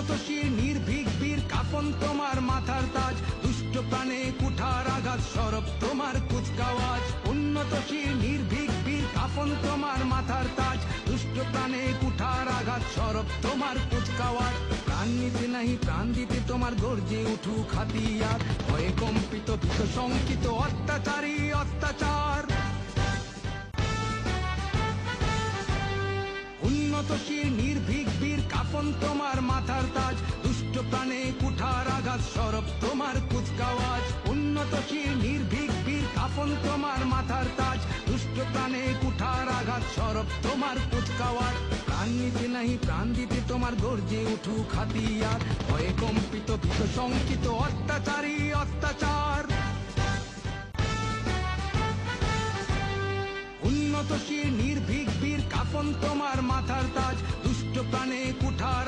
উন্নতশীল নির্ভীক বীর কাফন তোমার মাথার তাজ, দুষ্ট প্রাণে কুঠার আঘাত সরব তোমার কুচকাওয়াজ। উন্নতশীল নির্ভীক বীর কাফন তোমার মাথার তাজ, দুষ্ট প্রাণে কুঠার আঘাত সরব তোমার কুচকাওয়াজ। প্রাণ নিতে নাই প্রাণ দিতে তোমার গর্জে উঠুক হাতিয়ার, ভয়ে কম্পিত ভীত শঙ্কিত অত্যাচারী অত্যাচার। উন্নতশীল নির্ভীক বীর কাফন তোমার মাথার তাজ, দুষ্ট প্রাণে কুঠার আঘাত সরব তোমার কুচকাওয়াজ। উন্নতশীল নির্ভীক বীর কাফন তোমার মাথার তাজ, দুষ্ট প্রাণে কুঠার আঘাত সরব তোমার কুচকাওয়াজ। প্রাণ নিতে নাই প্রাণ দিতে তোমার গর্জে উঠুক হাতিয়ার, ভয়ে কম্পিত ভীত শঙ্কিত অত্যাচারী অত্যাচার। উন্নতশীল নির্ভীক বীর কাফন তোমার মাথার তাজ, দুষ্ট প্রাণে কুঠার